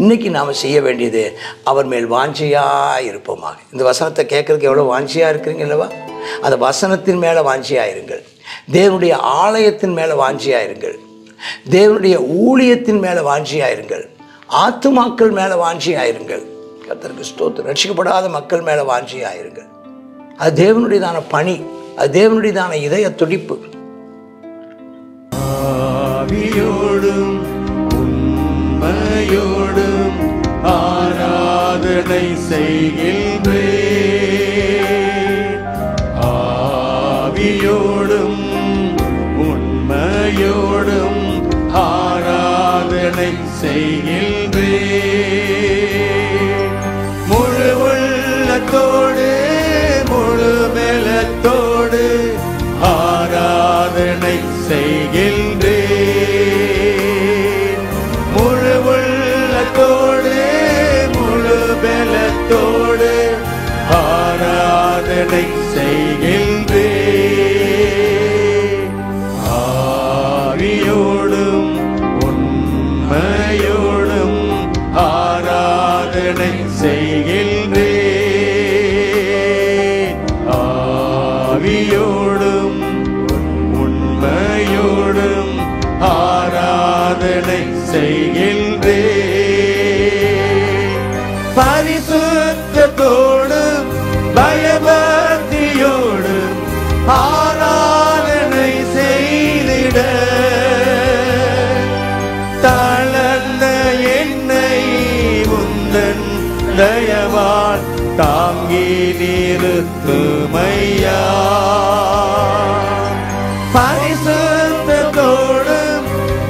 இன்றைக்கி நாம் செய்ய வேண்டியது அவர் மேல் வாஞ்சையாக இருப்போமாக. இந்த வசனத்தை கேட்குறதுக்கு எவ்வளோ வாஞ்சையாக இருக்கிறீங்க அல்லவா? அந்த வசனத்தின் மேலே வாஞ்சையாக இருங்கள். தேவனுடைய ஆலயத்தின் மேலே வாஞ்சையாக இருங்கள். தேவனுடைய ஊழியத்தின் மேலே வாஞ்சையாக இருங்கள். ஆத்துமாக்கள் மேலே வாஞ்சையாக இருங்கள். கர்த்தருக்கு ஸ்தோத்திரம். ரட்சிக்கப்படாத மக்கள் மேலே வாஞ்சையாக இருங்கள். அது தேவனுடையதான பணி, அது தேவனுடையதான இதய துடிப்பு. ஆவியோடும் உண்மையோடும் ஆராதனை செய்கின்றேன். ஆவியோடும் உண்மையோடும் ஆராதனை செய்கின்றேன். முழு உள்ளத்தோடு முழு மேலத்தோடு ஆராதனை செய்கின்றேன். முழு உள்ளத்தோடு முழு பலத்தோடு ஆராதனை செய்கின்றேன். ஆவியோடும் உண்மையோடும் ஆராதனை செய்கின்றேன். ஆவியோடும் உண்மையோடும் ஆராதனை செய்கின்றேன். பரிசுத்தத்தோடும் பயபக்தியோடும் ஆராதனை செய்திட தளர்ந்த என்னை உந்தன் தயவால் தாங்கி நிறுத்துமையா. பரிசுத்தத்தோடும்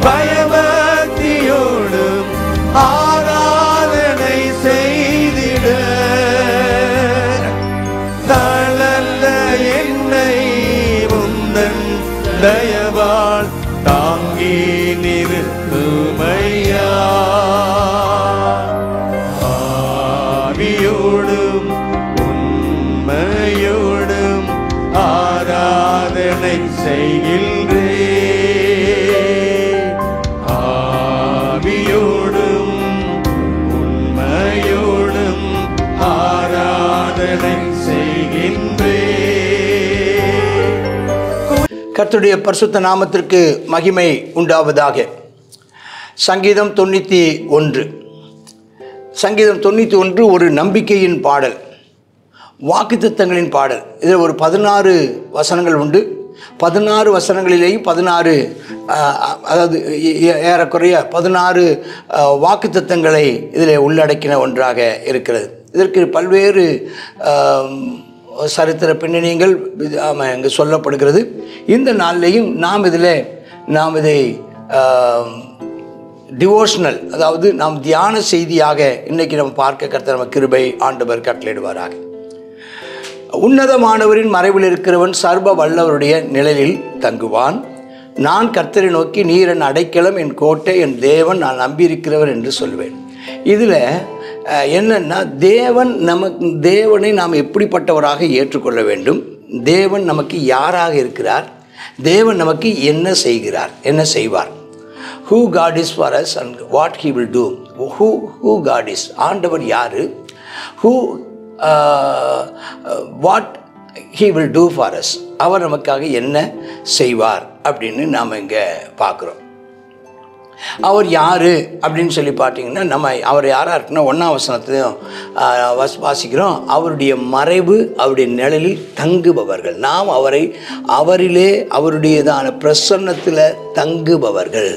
பயபக்தியோடும் ஆராதனை செய்திட தளர்ந்த என்னை உந்தன் தயவால் தாங்கி நிறுத்துமையா. ஆவியோடும் உண்மையோடும் ஆராதனை செய்கின்றேன். ஆவியோடும் உண்மையோடும் ஆராதனை செய்கின்றேன். கர்த்தருடைய பரிசுத்த நாமத்திற்கு மகிமை உண்டாவதாக. சங்கீதம் 91. சங்கீதம் 91 ஒரு நம்பிக்கையின் பாடல், வாக்குத்தத்தங்களின் பாடல். இதில் ஒரு 16 வசனங்கள் உண்டு. 16 வசனங்களிலேயும் 16 அதாவது ஏறக்குறைய 16 வாக்குத்தத்தங்களை இதில் உள்ளடக்கின ஒன்றாக இருக்கிறது. இதற்கு பல்வேறு சரித்திர பின்னணிகள் இங்கு சொல்லப்படுகிறது. இந்த நாளிலேயும் நாம் இதை டிவோஷனல், அதாவது நாம் தியான செய்தியாக இன்றைக்கி நம்ம பார்க்க கர்த்தர் நம்ம கிருபை ஆண்டவர் கட்டளையிடுவாராக. உன்னதமானவரின் மறைவில் இருக்கிறவன் சர்வ வல்லவருடைய நிழலில் தங்குவான். நான் கர்த்தரை நோக்கி, நீர் என் அடைக்கலம், என் கோட்டை, என் தேவன், நான் நம்பியிருக்கிறவர் என்று சொல்வேன். இதில் என்னென்னா, தேவனை நாம் எப்படிப்பட்டவராக ஏற்றுக்கொள்ள வேண்டும், தேவன் நமக்கு யாராக இருக்கிறார், தேவன் நமக்கு என்ன செய்கிறார், என்ன செய்வார். Who God is for us and what He will do. Who God is, ஆண்டவர் யாரு, what He will do for us, அவர் நமக்காக என்ன செய்வார் அப்படின்னு நாம் இங்கே பார்க்குறோம். அவர் யார் அப்படின்னு சொல்லி பார்த்தீங்கன்னா, அவர் யாராக இருக்குன்னா 1ஆம் வசனத்தையும் வாசிக்கிறோம். அவருடைய மறைவு, அவருடைய நிழலில் தங்குபவர்கள். நாம் அவரிலே அவருடையதான பிரசன்னத்தில் தங்குபவர்கள்,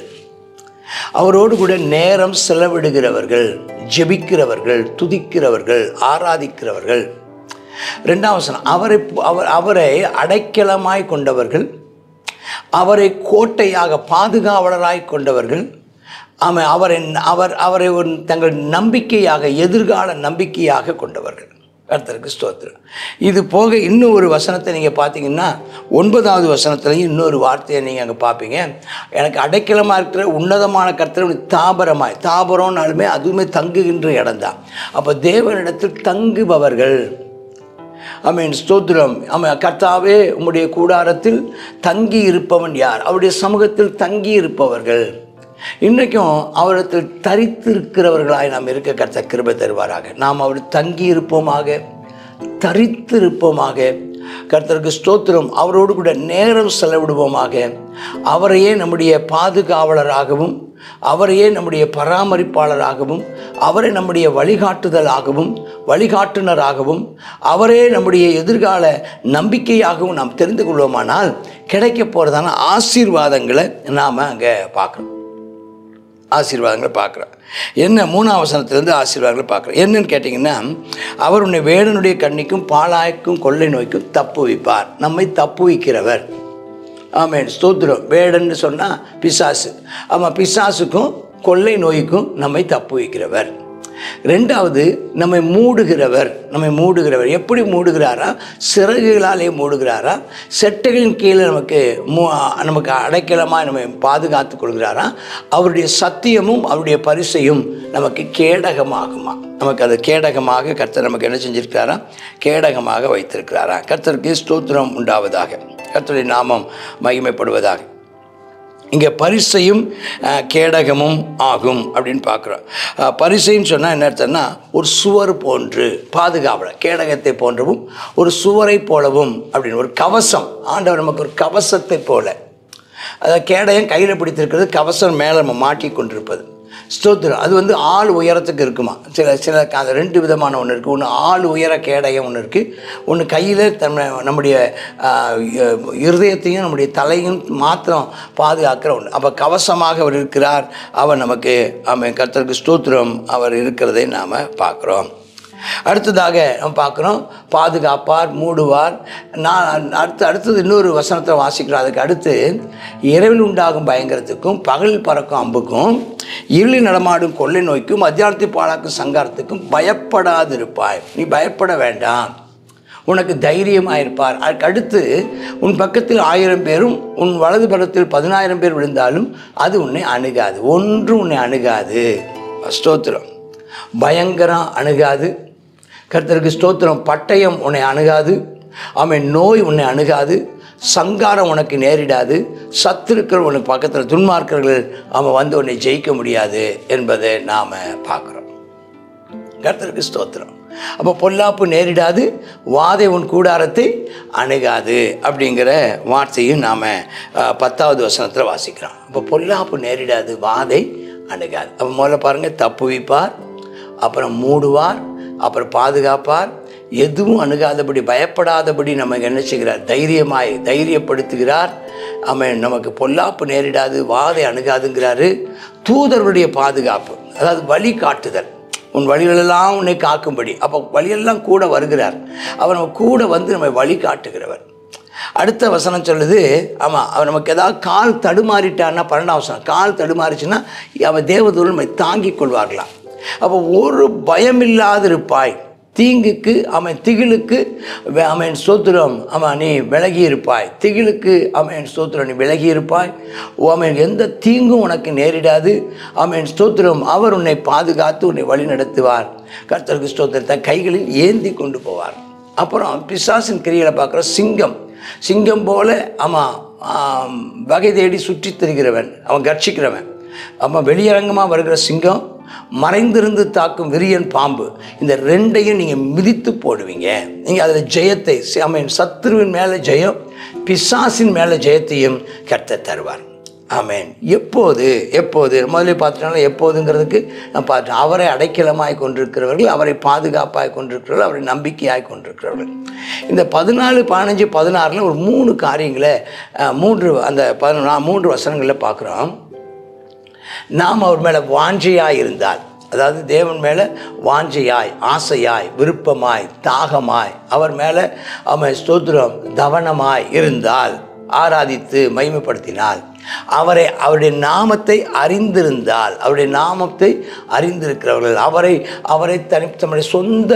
அவரோடு கூட நேரம் செலவிடுகிறவர்கள், ஜெபிக்கிறவர்கள், துதிக்கிறவர்கள், ஆராதிக்கிறவர்கள். 2ஆம் வசனம், அவரை அடைக்கலமாய் கொண்டவர்கள், அவரை கோட்டையாக பாதுகாவலராய் கொண்டவர்கள், அவரை ஒரு தங்கள் நம்பிக்கையாக, எதிர்கால நம்பிக்கையாக கொண்டவர்கள். கர்த்தருக்கு ஸ்தோத்திரம். இது போக இன்னும் ஒரு வசனத்தை நீங்கள் பார்த்தீங்கன்னா, 9வது வசனத்துலையும் இன்னொரு வார்த்தையை நீங்கள் அங்கே பார்ப்பீங்க. எனக்கு அடைக்கலமாக இருக்கிற உன்னதமான கர்த்தர் தாபரமாய், தாபரம்னாலுமே அதுவுமே தங்குகின்ற இடம்தான். அப்போ தேவனிடத்தில் தங்குபவர்கள். ஸ்தோத்திரம். கர்த்தாவே, உம்முடைய கூடாரத்தில் தங்கி இருப்பவன் யார், அவருடைய சமூகத்தில் தங்கி இருப்பவர்கள். இன்றைக்கும் அவரிடத்தில் தரித்திருக்கிறவர்களாய் நாம் இருக்க கர்த்தர் கிருபை தருவாராக. நாம் அவர் தங்கி இருப்போமாக, தரித்திருப்போமாக. கர்த்தருக்கு ஸ்தோத்திரம். அவரோடு கூட நேரம் செலவிடுவோமாக. அவரையே நம்முடைய பாதுகாவலராகவும், அவரையே நம்முடைய பராமரிப்பாளராகவும், அவரை நம்முடைய வழிகாட்டுனராகவும், அவரே நம்முடைய எதிர்கால நம்பிக்கையாகவும் நாம் தெரிந்து கொள்வோமானால் கிடைக்க போகிறதான ஆசீர்வாதங்களை நாம் அங்கே பார்க்குறோம். என்ன 3ஆம் வசனத்திலேருந்து ஆசீர்வாதங்களை பார்க்குறோம். என்னன்னு கேட்டிங்கன்னா, அவர் உன்னை வேடனுடைய கண்ணிக்கும் பாழாய்க்கும் கொள்ளை நோய்க்கும் தப்புவிப்பார். நம்மை தப்புவிக்கிறவர். ஆமென், ஸ்தோத்திரம். வேடன்னு சொன்னால் பிசாசு. ஆமாம், பிசாசுக்கும் கொள்ளை நோய்க்கும் நம்மை தப்புவிக்கிறவர். 2வது, நம்மை மூடுகிறவர். எப்படி மூடுகிறாரா? சிறகுகளாலே மூடுகிறாரா? செட்டைகளின் கீழே நமக்கு அடைக்கலமாக நம்மை பாதுகாத்து கொள்கிறாரா? அவருடைய சத்தியமும் அவருடைய பரிசையும் நமக்கு கேடகமாகுமா? நமக்கு அது கேடகமாக கர்த்தர் நமக்கு என்ன செஞ்சிருக்கிறாரா? கேடகமாக வைத்திருக்கிறாரா? கர்த்தருக்கு ஸ்தோத்திரம் உண்டாவதாக. கர்த்தருடைய நாமம் மகிமைப்படுவதாக. இங்கே பரிசையும் கேடகமும் ஆகும் அப்படின்னு பார்க்குறோம். பரிசைன்னு சொன்னால் என்ன அர்த்தம்னா, ஒரு சுவர் போன்று பாதுகாவலர், கேடகத்தை போன்றவும் ஒரு சுவரை போலவும் அப்படின்னு ஒரு கவசம். ஆண்டவர் நமக்கு ஒரு கவசத்தை போல, அதாவது கேடகம் கையில் பிடித்திருக்கிறது, கவசம் மேலே நம்ம மாட்டி கொண்டிருப்பது. ஸ்தோத்திரம். அது ஆள் உயரத்துக்கு இருக்குமா? சில அது 2 விதமான ஒன்று இருக்குது. ஒன்று ஆள் உயர கேடயம் ஒன்று இருக்குது. ஒன்று கையில் நம்முடைய இருதயத்தையும் நம்முடைய தலையும் மாத்திரம் பாதுகாக்கிற ஒன்று. அப்போ கவசமாக அவர் இருக்கிறார். அவர் நமக்கு கர்த்தருக்கு ஸ்தோத்திரம் அவர் இருக்கிறதை நாம் பார்க்குறோம். அடுத்ததாக நம்ம பார்க்குறோம், பாதுகாப்பார், மூடுவார். அடுத்தது இன்னொரு வசனத்தை வாசிக்கிறோம். அதுக்கு அடுத்து, இரவில் உண்டாகும் பயங்கரத்துக்கும் பகலில் பறக்கும் அம்புக்கும் இருளில் நடமாடும் கொள்ளை நோய்க்கும் மத்தியானத்தை பாழாக்கும் சங்காரத்துக்கும் பயப்படாதிருப்பாய். நீ பயப்பட வேண்டாம், உனக்கு தைரியமாக இருப்பார். அதுக்கு அடுத்து, உன் பக்கத்தில் 1000 பேரும் உன் வலது பக்கத்தில் 10,000 பேர் விழுந்தாலும் அது உன்னை அணுகாது. ஒன்று உன்னை அணுகாது. ஸ்தோத்திரம். பயங்கரம் அணுகாது. கர்த்தருக்கு ஸ்தோத்திரம். பட்டயம் உன்னை அணுகாது. நோய் உன்னை அணுகாது. சங்காரம் உனக்கு நேரிடாது. சத்துருக்கள் உனக்கு பக்கத்தில், துன்மார்க்கர்கள் வந்து உன்னை ஜெயிக்க முடியாது என்பதை நாம் பார்க்குறோம். கர்த்தருக்கு ஸ்தோத்திரம். அப்போ பொல்லாப்பு நேரிடாது, வாதை உன் கூடாரத்தை அணுகாது அப்படிங்கிற வார்த்தையும் நாம் 10வது வசனத்தில் வாசிக்கிறோம். அப்போ பொல்லாப்பு நேரிடாது, வாதை அணுகாது. அப்போ முதல்ல பாருங்கள், தப்புவிப்பார், அப்புறம் மூடுவார், அப்புறம் பாதுகாப்பார், எதுவும் அணுகாதபடி, பயப்படாதபடி நமக்கு என்ன செய்கிறார்? தைரியப்படுத்துகிறார். நமக்கு பொல்லாப்பு நேரிடாது, வாதை அணுகாதுங்கிறாரு. தூதர்களுடைய பாதுகாப்பு, அதாவது வழி காட்டுதல். உன் வழிகளெல்லாம் உன்னை காக்கும்படி. அப்போ வழியெல்லாம் கூட வருகிறார். அவர் நம்ம கூட வந்து நம்ம வழி காட்டுகிறவர். அடுத்த வசனம் சொல்லுது, ஆமாம், அவர் நமக்கு ஏதாவது கால் தடுமாறிட்டான்னா, 12ஆம் வசனம், கால் தடுமாறிச்சுன்னா அவன் தேவதூதர்கள் நம்மை தாங்கிக் கொள்வார்களாம். அப்போ ஒரு பயமில்லாதிருப்பாய். தீங்குக்கு திகிலுக்கு ஸ்தோத்திரம் நீ விலகி இருப்பாய். திகிலுக்கு ஸ்தோத்திரம் நீ விலகி இருப்பாய். எந்த தீங்கும் உனக்கு நேரிடாது. ஸ்தோத்திரம். அவர் உன்னை பாதுகாத்து உன்னை வழி நடத்துவார். கர்த்தருக்கு ஸ்தோத்திரத்தை கைகளில் ஏந்தி கொண்டு போவார். அப்புறம் பிசாசின் கிரிகளை பார்க்குற சிங்கம் போல வகை தேடி சுற்றி திரிகிறவன், அவன் கர்ச்சிக்கிறவன். வெளியரங்கமாக வருகிற சிங்கம், மறைந்திருந்து தாக்கும் விரியன் பாம்பு, இந்த 2ஐயும் நீங்கள் மிதித்து போடுவீங்க. நீங்கள் அதில் ஜெயத்தை, சத்துருவின் மேலே ஜெயம், பிசாசின் மேலே ஜெயத்தையும் கர்த்தர் தருவார். ஆமேன். எப்போது முதலே பார்த்துட்டாலும் எப்போதுங்கிறதுக்கு நான் பார்த்தேன். அவரை அடைக்கலமாய் கொண்டிருக்கிறவர்கள், அவரை பாதுகாப்பாய் கொண்டிருக்கிறவர்கள், அவரை நம்பிக்கையாய் கொண்டிருக்கிறவர்கள். இந்த 14, 15, 16 ஒரு 3 காரியங்களை 3 வசனங்களில் பார்க்குறோம். நாம் அவர் மேலே வாஞ்சையாய் இருந்தால், அதாவது தேவன் மேலே வாஞ்சையாய், ஆசையாய், விருப்பமாய், தாகமாய், அவர் மேலே ஸ்தோத்திரம் தவனமாய் இருந்தால், ஆராதித்து மகிமைப்படுத்தினால், அவருடைய நாமத்தை அறிந்திருந்தால், அவருடைய நாமத்தை அறிந்திருக்கிறவர்கள், அவரை தம்முடைய சொந்த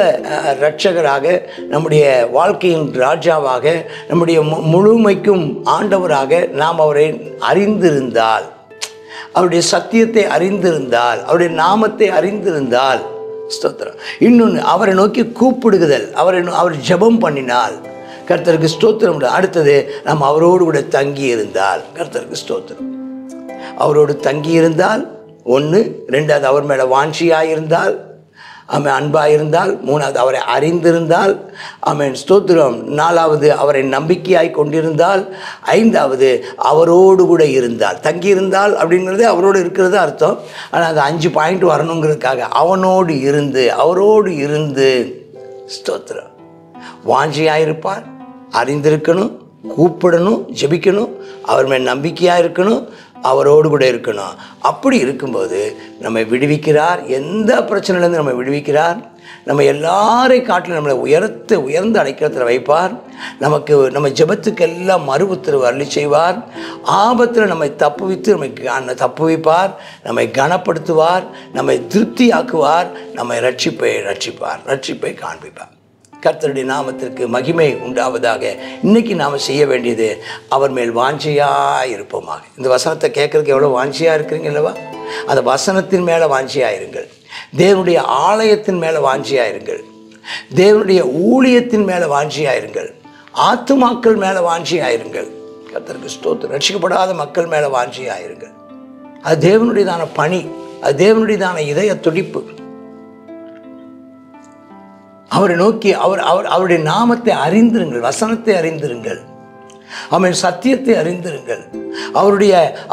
இரட்சகராக, நம்முடைய வாழ்க்கையின் ராஜாவாக, நம்முடைய முழுமைக்கும் ஆண்டவராக நாம் அவரை அறிந்திருந்தால், அவருடைய சத்தியத்தை அறிந்திருந்தால், அவருடைய நாமத்தை அறிந்திருந்தால், ஸ்தோத்திரம். இன்னொன்று, அவரை நோக்கி கூப்பிடுகுதல், அவர் ஜெபம் பண்ணினால், கர்த்தருக்கு ஸ்தோத்திரம். அடுத்தது, நாம் அவரோடு கூட தங்கி இருந்தால், கர்த்தருக்கு ஸ்தோத்திரம். அவரோடு தங்கியிருந்தால் ஒன்று, ரெண்டாவது அவர் மேலே வாஞ்சியாக இருந்தால், அவன் அன்பாக இருந்தால், மூணாவது அவரை அறிந்திருந்தால், அவன் ஸ்தோத்திரம், நாலாவது அவரை நம்பிக்கையாய் கொண்டிருந்தால், ஐந்தாவது அவரோடு கூட இருந்தால். தங்கியிருந்தால் அப்படிங்கிறது அவரோடு இருக்கிறது அர்த்தம். ஆனால் அது 5 பாயிண்ட் வரணுங்கிறதுக்காக அவனோடு இருந்து, அவரோடு இருந்து, ஸ்தோத்திரம், வாஞ்சியாக இருப்பார், அறிந்திருக்கணும், கூப்பிடணும், ஜெபிக்கணும், அவர் மேல் நம்பிக்கையாக இருக்கணும், அவரோடு கூட இருக்கணும். அப்படி இருக்கும்போது நம்மை விடுவிக்கிறார். எந்த பிரச்சனையிலேருந்து நம்மை விடுவிக்கிறார். நம்ம எல்லாரை காட்டிலும் நம்மளை உயர்ந்த அடைக்கலத்தில் வைப்பார். நம்ம ஜெபத்துக்கெல்லாம் மறு உத்தரவு அருளி செய்வார். ஆபத்தில் நம்மை தப்புவிப்பார், நம்மை கனப்படுத்துவார், நம்மை திருப்தியாக்குவார், நம்மை ரட்சிப்பை காண்பிப்பார். கர்த்தருடைய நாமத்திற்கு மகிமை உண்டாவதாக. இன்றைக்கி நாம் செய்ய வேண்டியது அவர் மேல் வாஞ்சியாக இருப்போமாக. இந்த வசனத்தை கேட்குறதுக்கு எவ்வளோ வாஞ்சியாக இருக்கிறீங்க அல்லவா? அந்த வசனத்தின் மேலே வாஞ்சியாக இருங்கள். தேவனுடைய ஆலயத்தின் மேலே வாஞ்சியாக இருங்கள். தேவனுடைய ஊழியத்தின் மேலே வாஞ்சியாக இருங்கள். ஆத்துமாக்கள் மேலே வாஞ்சியாக இருங்கள். கர்த்தருக்கு ஸ்தோத்திரம். ரட்சிக்கப்படாத மக்கள் மேலே வாஞ்சியாக இருங்கள். அது தேவனுடையதான பணி, அது தேவனுடையதான இதய துடிப்பு. அவரை நோக்கி அவருடைய நாமத்தை அறிந்திருங்கள், வசனத்தை அறிந்திருங்கள், அவன் சத்தியத்தை அறிந்திருங்கள்,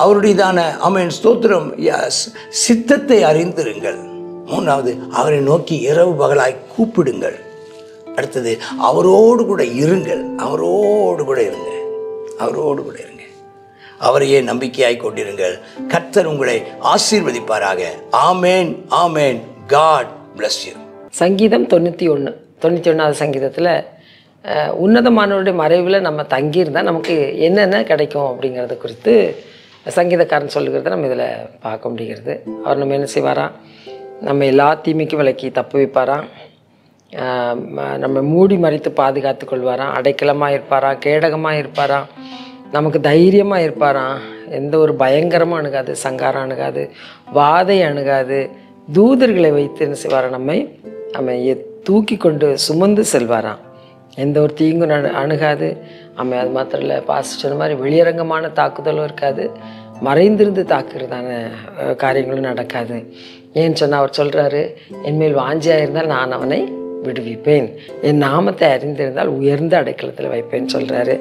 அவருடையதான அவன் ஸ்தோத்திரம் சித்தத்தை அறிந்திருங்கள். மூணாவது அவரை நோக்கி இரவு பகலாய் கூப்பிடுங்கள். அடுத்தது அவரோடு கூட இருங்கள். அவரையே நம்பிக்கையாய் கொண்டிருங்கள். கர்த்தர் உங்களை ஆசீர்வதிப்பாராக. ஆமேன், ஆமேன். God bless you. சங்கீதம் 91 சங்கீதத்தில் உன்னதமானவருடைய மறைவில் நம்ம தங்கியிருந்தால் நமக்கு என்னென்ன கிடைக்கும் அப்படிங்கிறத குறித்து சங்கீதக்காரன் சொல்லுகிறத நம்ம இதில் பார்க்க முடிகிறது. அவர் நம்ம என்ன செய்வாராம்? நம்ம எல்லா தீமைக்கும் விலக்கி தப்பு வைப்பாராம், நம்ம மூடி மறைத்து பாதுகாத்து கொள்வாராம், அடைக்கலமாக இருப்பாராம், கேடகமாக இருப்பாராம், நமக்கு தைரியமாக இருப்பாராம், எந்த ஒரு பயங்கரமும் அணுகாது, சங்காரம் அணுகாது, வாதை அணுகாது, தூதர்களை வைத்து என்ன செய்வாராம்? நம்ம தூக்கி கொண்டு சுமந்து செல்வாராம், எந்த ஒரு தீங்கும் அணுகாது. அது மாத்திரம் இல்லை, பாஸ்டர் சொன்ன மாதிரி வெளியரங்கமான தாக்குதலும் இருக்காது, மறைந்திருந்து தாக்குறதான காரியங்களும் நடக்காது. ஏன்னு சொன்னால் அவர் சொல்கிறாரு, என்மேல் வாஞ்சியாக இருந்தால் நான் அவனை விடுவிப்பேன், என் நாமத்தை அறிந்திருந்தால் உயர்ந்த அடைக்கலத்தில் வைப்பேன்னு சொல்கிறாரு.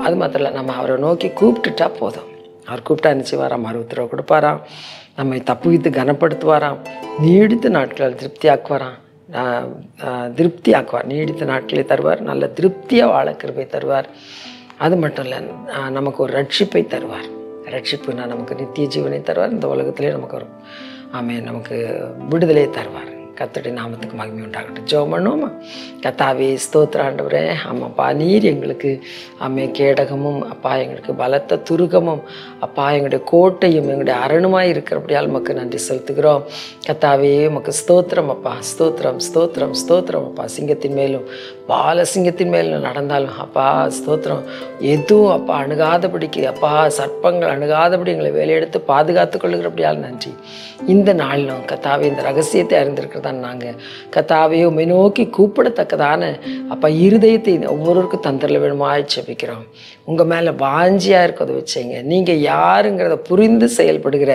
அது மாத்திரம் இல்லை, நம்ம அவரை நோக்கி கூப்பிட்டுட்டா போதும். அவர் கூப்பிட்டா நினச்சிவாராம், மறு உத்தரவு கொடுப்பாராம், நம்மை தப்புவித்து கனப்படுத்துவாராம், நீடித்த நாட்களில் திருப்தி ஆக்குவார், நீடித்த நாட்களை தருவார், நல்ல திருப்தியாக வாழ கிருபை தருவார். அது மட்டும் இல்லை, நமக்கு ஒரு ரட்சிப்பை தருவார். ரட்சிப்புனா நமக்கு நித்திய ஜீவனை தருவார். இந்த உலகத்திலே நமக்கு வரும் நமக்கு விடுதலையை தருவார். கர்த்தருடைய நாமத்துக்கு மகிமை உண்டாகட்டும். ஜெபம் பண்ணுவோமா? கர்த்தாவே ஸ்தோத்திர ஆண்டவரே, ஆமாப்பா, நீர் எங்களுக்கு கேடகமும் அப்பா, எங்களுக்கு பலத்த துருகமும் அப்பா, எங்களுடைய கோட்டையும் எங்களுடைய அரணுமாய் இருக்கிறபடியால் உமக்கு நன்றி செலுத்துகிறோம். கர்த்தாவே உமக்கு ஸ்தோத்திரம் அப்பா, ஸ்தோத்திரம் ஸ்தோத்திரம் ஸ்தோத்திரம் அப்பா. சிங்கத்தின் மேலும் பாலசிங்கத்தின் மேலும் நடந்தாலும் அப்பா ஸ்தோத்திரம், எதுவும் அப்பா அணுகாதபடிக்கு அப்பா, சர்ப்பங்கள் அணுகாதபடி எங்களை வேலையெடுத்து பாதுகாத்து கொள்ளுகிறபடியால் நன்றி. இந்த நாளிலும் கர்த்தாவே இந்த ரகசியத்தை அறிந்திருக்கிறதா நாங்கள் கர்த்தாவே உம்மை நோக்கி கூப்பிடத்தக்கதான அப்பா இருதயத்தை ஒவ்வொருவருக்கும் தந்தரல வேணுமா ஜெபிக்கிறோம். உங்கள் மேலே வாஞ்சியாக இருக்கிறத வச்சுங்க. நீங்கள் யாருங்கிறத புரிந்து செயல்படுகிற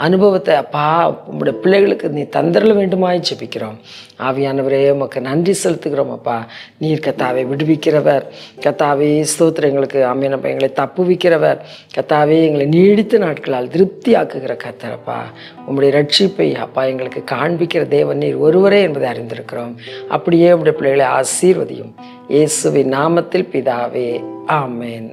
அனுபவத்தை அப்பா உங்களுடைய பிள்ளைகளுக்கு நீ தந்தரல வேண்டுமா ஜெபிக்கிறோம். ஆவியானவரே உமக்கு நன்றி செலுத்துகிறோம் அப்பா. நீர் கர்த்தாவே விடுவிக்கிறவர், கர்த்தாவே ஸ்தோத்திரம், எங்களுக்கு ஆமென், எங்களை தப்புவிக்கிறவர், கர்த்தாவே எங்களை நீடித்த நாட்களால் திருப்தி ஆக்குகிற கர்த்தரப்பா. உம்முடைய ரட்சிப்பை அப்பா எங்களுக்கு காண்பிக்கிற தேவன் நீர் ஒருவரே என்பதை அறிந்திருக்கிறோம். அப்படியே உம்முடைய பிள்ளைகளை ஆசீர்வதியும். இயேசுவின் நாமத்தில் பிதாவே, ஆமென்.